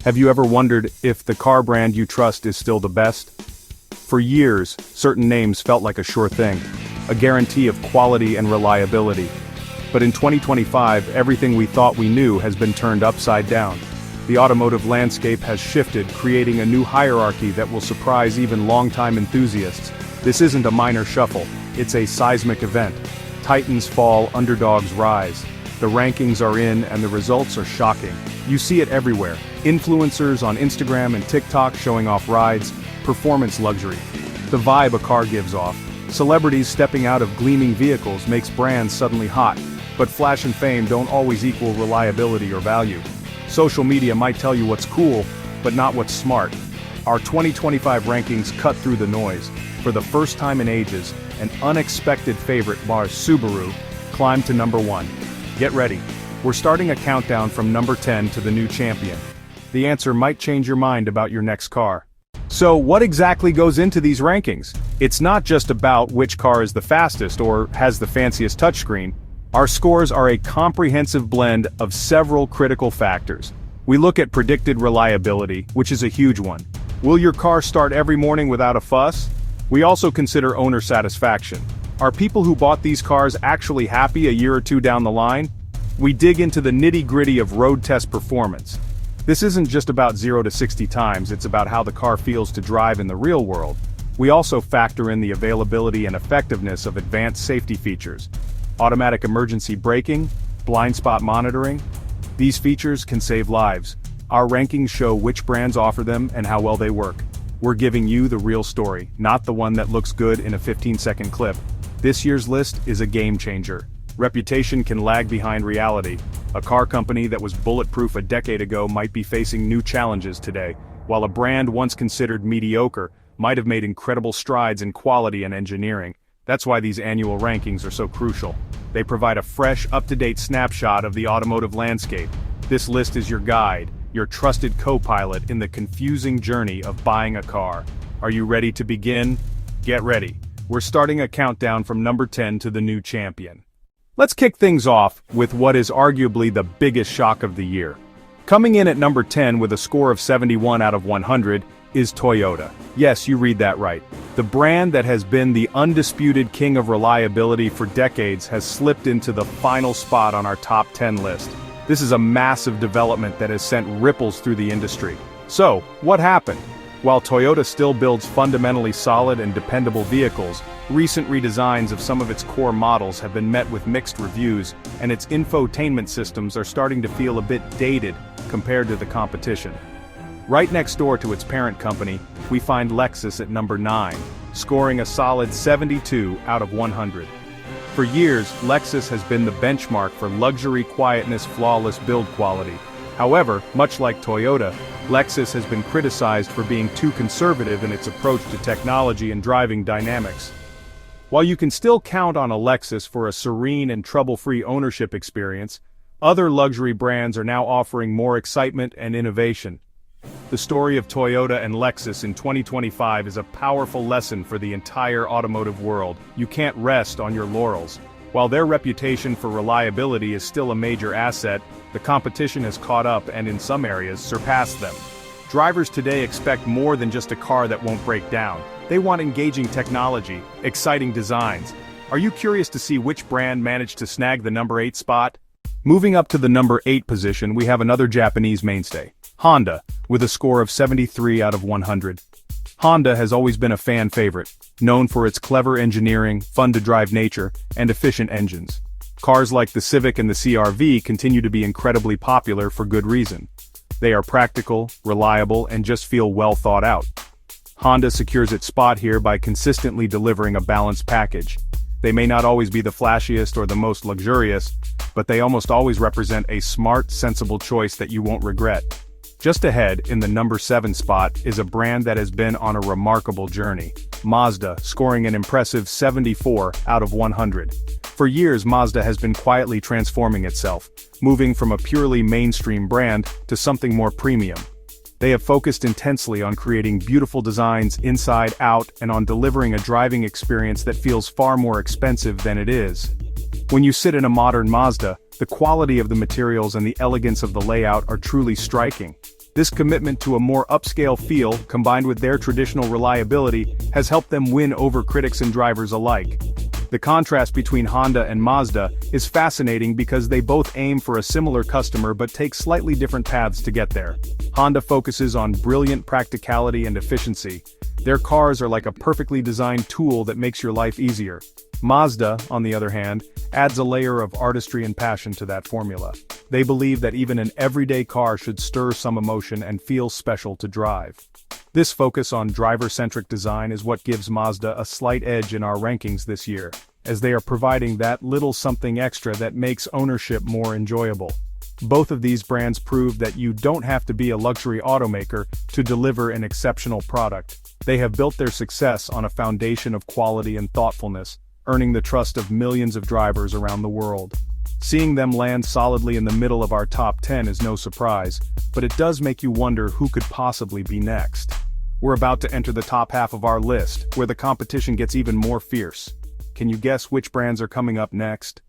Have you ever wondered if the car brand you trust is still the best? For years, certain names felt like a sure thing, a guarantee of quality and reliability. But in 2025, everything we thought we knew has been turned upside down. The automotive landscape has shifted, creating a new hierarchy that will surprise even longtime enthusiasts. This isn't a minor shuffle, it's a seismic event. Titans fall, underdogs rise. The rankings are in and the results are shocking. You see it everywhere. Influencers on Instagram and TikTok showing off rides, performance luxury. The vibe a car gives off. Celebrities stepping out of gleaming vehicles makes brands suddenly hot. But flash and fame don't always equal reliability or value. Social media might tell you what's cool, but not what's smart. Our 2025 rankings cut through the noise. For the first time in ages, an unexpected favorite, Mars Subaru, climbed to number 1. Get ready. We're starting a countdown from number 10 to the new champion. The answer might change your mind about your next car. So what exactly goes into these rankings? It's not just about which car is the fastest or has the fanciest touchscreen. Our scores are a comprehensive blend of several critical factors. We look at predicted reliability, which is a huge one. Will your car start every morning without a fuss? We also consider owner satisfaction. Are people who bought these cars actually happy a year or two down the line? We dig into the nitty-gritty of road test performance. This isn't just about 0 to 60 times, it's about how the car feels to drive in the real world. We also factor in the availability and effectiveness of advanced safety features. Automatic emergency braking, blind spot monitoring. These features can save lives. Our rankings show which brands offer them and how well they work. We're giving you the real story, not the one that looks good in a 15-second clip. This year's list is a game changer. Reputation can lag behind reality. A car company that was bulletproof a decade ago might be facing new challenges today, while a brand once considered mediocre might have made incredible strides in quality and engineering. That's why these annual rankings are so crucial. They provide a fresh, up-to-date snapshot of the automotive landscape. This list is your guide, your trusted co-pilot in the confusing journey of buying a car. Are you ready to begin? Get ready. We're starting a countdown from number 10 to the new champion. Let's kick things off with what is arguably the biggest shock of the year. Coming in at number 10 with a score of 71 out of 100 is Toyota. Yes, you read that right. The brand that has been the undisputed king of reliability for decades has slipped into the final spot on our top 10 list. This is a massive development that has sent ripples through the industry. So, what happened? While Toyota still builds fundamentally solid and dependable vehicles, recent redesigns of some of its core models have been met with mixed reviews, and its infotainment systems are starting to feel a bit dated compared to the competition. Right next door to its parent company, we find Lexus at number 9, scoring a solid 72 out of 100. For years, Lexus has been the benchmark for luxury, quietness, flawless build quality. However, much like Toyota, Lexus has been criticized for being too conservative in its approach to technology and driving dynamics. While you can still count on a Lexus for a serene and trouble-free ownership experience, other luxury brands are now offering more excitement and innovation. The story of Toyota and Lexus in 2025 is a powerful lesson for the entire automotive world. You can't rest on your laurels. While their reputation for reliability is still a major asset, the competition has caught up and in some areas surpassed them. Drivers today expect more than just a car that won't break down. They want engaging technology, exciting designs. Are you curious to see which brand managed to snag the number 8 spot? Moving up to the number 8 position, we have another Japanese mainstay, Honda, with a score of 73 out of 100. Honda has always been a fan favorite, known for its clever engineering, fun-to-drive nature, and efficient engines. Cars like the Civic and the CR-V continue to be incredibly popular for good reason. They are practical, reliable, and just feel well thought out. Honda secures its spot here by consistently delivering a balanced package. They may not always be the flashiest or the most luxurious, but they almost always represent a smart, sensible choice that you won't regret. Just ahead, in the number 7 spot, is a brand that has been on a remarkable journey. Mazda, scoring an impressive 74 out of 100. For years, Mazda has been quietly transforming itself, moving from a purely mainstream brand to something more premium. They have focused intensely on creating beautiful designs inside out and on delivering a driving experience that feels far more expensive than it is. When you sit in a modern Mazda, the quality of the materials and the elegance of the layout are truly striking. This commitment to a more upscale feel, combined with their traditional reliability, has helped them win over critics and drivers alike. The contrast between Honda and Mazda is fascinating because they both aim for a similar customer but take slightly different paths to get there. Honda focuses on brilliant practicality and efficiency. Their cars are like a perfectly designed tool that makes your life easier. Mazda, on the other hand, adds a layer of artistry and passion to that formula. They believe that even an everyday car should stir some emotion and feel special to drive. This focus on driver-centric design is what gives Mazda a slight edge in our rankings this year, as they are providing that little something extra that makes ownership more enjoyable. Both of these brands prove that you don't have to be a luxury automaker to deliver an exceptional product. They have built their success on a foundation of quality and thoughtfulness, earning the trust of millions of drivers around the world. Seeing them land solidly in the middle of our top 10 is no surprise, but it does make you wonder who could possibly be next. We're about to enter the top half of our list, where the competition gets even more fierce. Can you guess which brands are coming up next?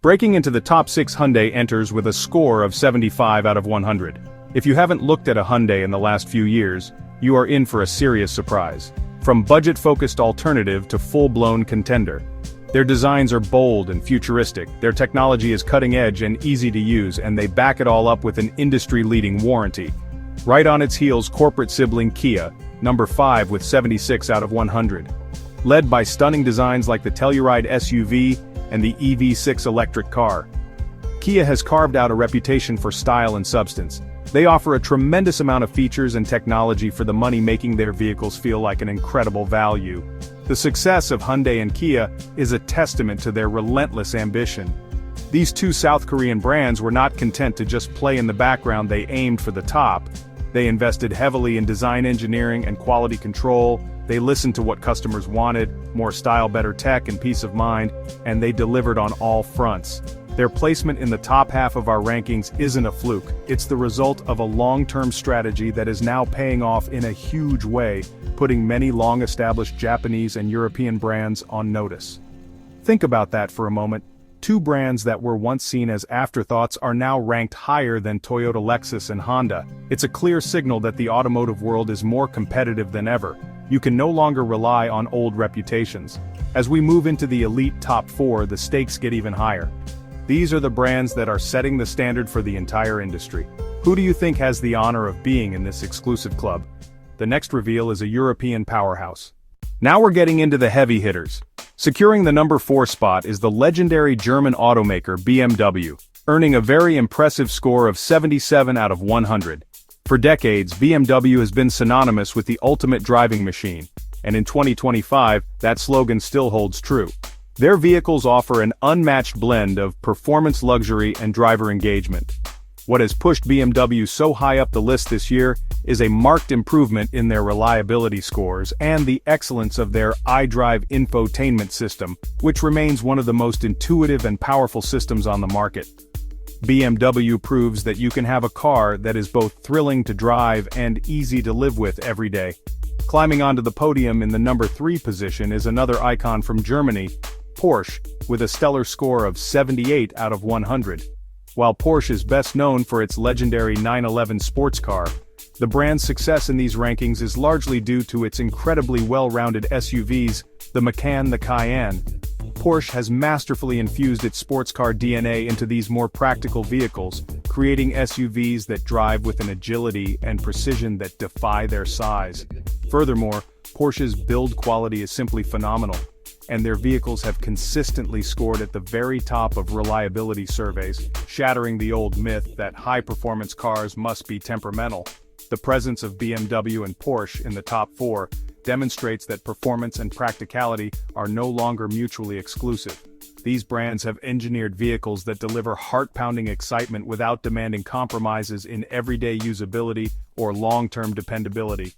Breaking into the top 6, Hyundai enters with a score of 75 out of 100. If you haven't looked at a Hyundai in the last few years, you are in for a serious surprise. From budget-focused alternative to full-blown contender. Their designs are bold and futuristic, their technology is cutting-edge and easy to use, and they back it all up with an industry-leading warranty. Right on its heels, corporate sibling Kia, number 5 with 76 out of 100. Led by stunning designs like the Telluride SUV and the EV6 electric car. Kia has carved out a reputation for style and substance. They offer a tremendous amount of features and technology for the money, making their vehicles feel like an incredible value. The success of Hyundai and Kia is a testament to their relentless ambition. These two South Korean brands were not content to just play in the background, they aimed for the top. They invested heavily in design engineering and quality control, they listened to what customers wanted, more style, better tech, and peace of mind, and they delivered on all fronts. Their placement in the top half of our rankings isn't a fluke, it's the result of a long-term strategy that is now paying off in a huge way, putting many long-established Japanese and European brands on notice. Think about that for a moment. Two brands that were once seen as afterthoughts are now ranked higher than Toyota, Lexus, and Honda. It's a clear signal that the automotive world is more competitive than ever. You can no longer rely on old reputations. As we move into the elite top 4, the stakes get even higher. These are the brands that are setting the standard for the entire industry. Who do you think has the honor of being in this exclusive club? The next reveal is a European powerhouse. Now we're getting into the heavy hitters. Securing the number 4 spot is the legendary German automaker BMW, earning a very impressive score of 77 out of 100. For decades, BMW has been synonymous with the ultimate driving machine, and in 2025, that slogan still holds true. Their vehicles offer an unmatched blend of performance, luxury, and driver engagement. What has pushed BMW so high up the list this year is a marked improvement in their reliability scores and the excellence of their iDrive infotainment system, which remains one of the most intuitive and powerful systems on the market. BMW proves that you can have a car that is both thrilling to drive and easy to live with every day. Climbing onto the podium in the number 3 position is another icon from Germany, Porsche, with a stellar score of 78 out of 100. While Porsche is best known for its legendary 911 sports car, the brand's success in these rankings is largely due to its incredibly well-rounded SUVs, the Macan, the Cayenne. Porsche has masterfully infused its sports car DNA into these more practical vehicles, creating SUVs that drive with an agility and precision that defy their size. Furthermore, Porsche's build quality is simply phenomenal, and their vehicles have consistently scored at the very top of reliability surveys, shattering the old myth that high-performance cars must be temperamental. The presence of BMW and Porsche in the top 4 demonstrates that performance and practicality are no longer mutually exclusive. These brands have engineered vehicles that deliver heart-pounding excitement without demanding compromises in everyday usability or long-term dependability.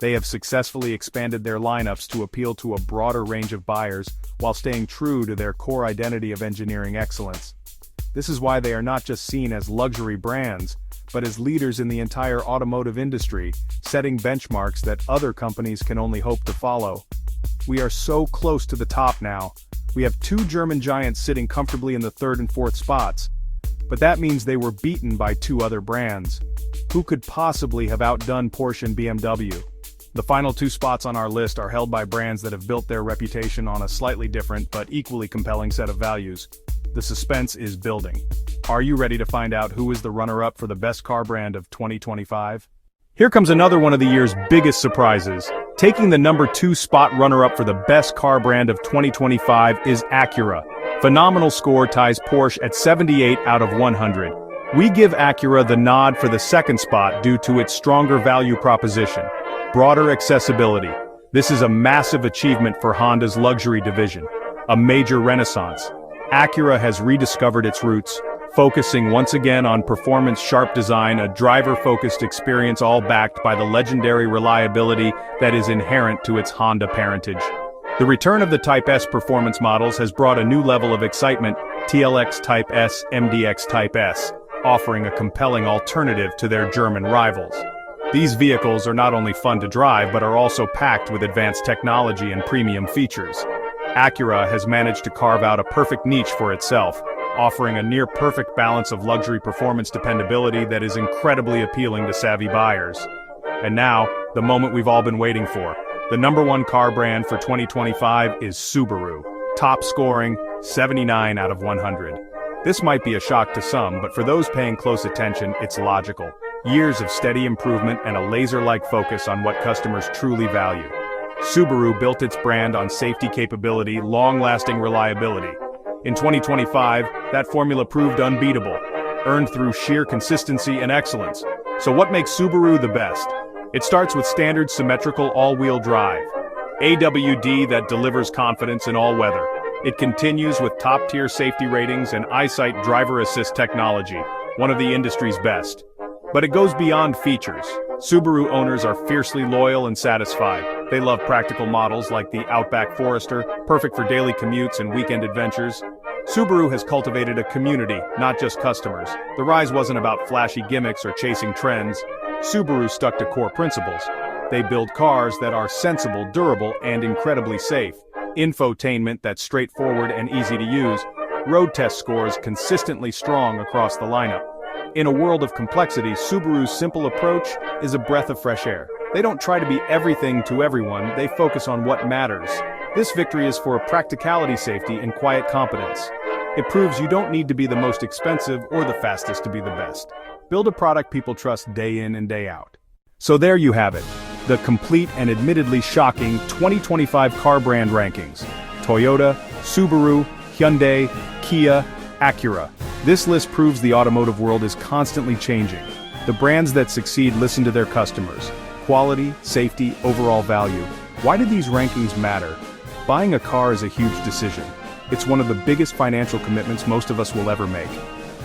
They have successfully expanded their lineups to appeal to a broader range of buyers while staying true to their core identity of engineering excellence. This is why they are not just seen as luxury brands, but as leaders in the entire automotive industry, setting benchmarks that other companies can only hope to follow. We are so close to the top now. We have two German giants sitting comfortably in the 3rd and 4th spots. but that means they were beaten by two other brands. Who could possibly have outdone Porsche and BMW? The final two spots on our list are held by brands that have built their reputation on a slightly different but equally compelling set of values. The suspense is building. Are you ready to find out who is the runner-up for the best car brand of 2025? Here comes another one of the year's biggest surprises. Taking the number 2 spot runner-up for the best car brand of 2025 is Acura. Phenomenal score ties Porsche at 78 out of 100. We give Acura the nod for the second spot due to its stronger value proposition. Broader accessibility. This is a massive achievement for Honda's luxury division. A major renaissance. Acura has rediscovered its roots, focusing once again on performance, sharp design, a driver-focused experience, all backed by the legendary reliability that is inherent to its Honda parentage. The return of the Type S performance models has brought a new level of excitement, TLX Type S, MDX Type S, offering a compelling alternative to their German rivals. These vehicles are not only fun to drive but are also packed with advanced technology and premium features. Acura has managed to carve out a perfect niche for itself, offering a near-perfect balance of luxury performance dependability that is incredibly appealing to savvy buyers. And now, the moment we've all been waiting for. The number 1 car brand for 2025 is Subaru. Top scoring, 79 out of 100. This might be a shock to some, but for those paying close attention, it's logical. Years of steady improvement and a laser-like focus on what customers truly value. Subaru built its brand on safety capability, long-lasting reliability. In 2025, that formula proved unbeatable, earned through sheer consistency and excellence. So what makes Subaru the best? It starts with standard symmetrical all-wheel drive. AWD that delivers confidence in all weather. It continues with top-tier safety ratings and EyeSight driver assist technology, one of the industry's best. But it goes beyond features. Subaru owners are fiercely loyal and satisfied. They love practical models like the Outback Forester, perfect for daily commutes and weekend adventures. Subaru has cultivated a community, not just customers. The rise wasn't about flashy gimmicks or chasing trends. Subaru stuck to core principles. They build cars that are sensible, durable, and incredibly safe. Infotainment that's straightforward and easy to use. Road test scores consistently strong across the lineup. In a world of complexity, Subaru's simple approach is a breath of fresh air. They don't try to be everything to everyone, they focus on what matters. This victory is for practicality, safety, and quiet competence. It proves you don't need to be the most expensive or the fastest to be the best. Build a product people trust day in and day out. So there you have it, the complete and admittedly shocking 2025 car brand rankings. Toyota, Subaru, Hyundai, Kia, Acura. This list proves the automotive world is constantly changing. The brands that succeed listen to their customers. Quality, safety, overall value. Why do these rankings matter? Buying a car is a huge decision. It's one of the biggest financial commitments most of us will ever make.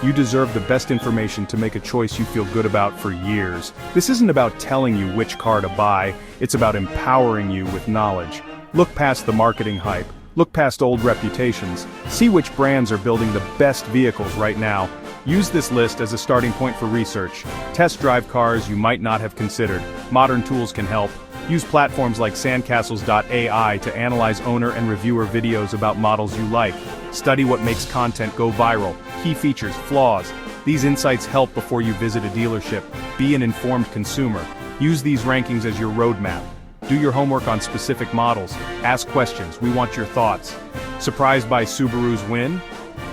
You deserve the best information to make a choice you feel good about for years. This isn't about telling you which car to buy, it's about empowering you with knowledge. Look past the marketing hype. Look past old reputations. See which brands are building the best vehicles right now. Use this list as a starting point for research. Test drive cars you might not have considered. Modern tools can help. Use platforms like Sandcastles.ai to analyze owner and reviewer videos about models you like. Study what makes content go viral. Key features, flaws. These insights help before you visit a dealership. Be an informed consumer. Use these rankings as your roadmap. Do your homework on specific models. Ask questions, we want your thoughts. Surprised by Subaru's win?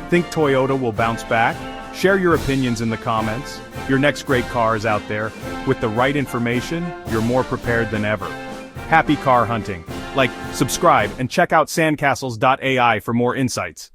Think Toyota will bounce back? Share your opinions in the comments. Your next great car is out there. With the right information, you're more prepared than ever. Happy car hunting. Like, subscribe, and check out Sandcastles.ai for more insights.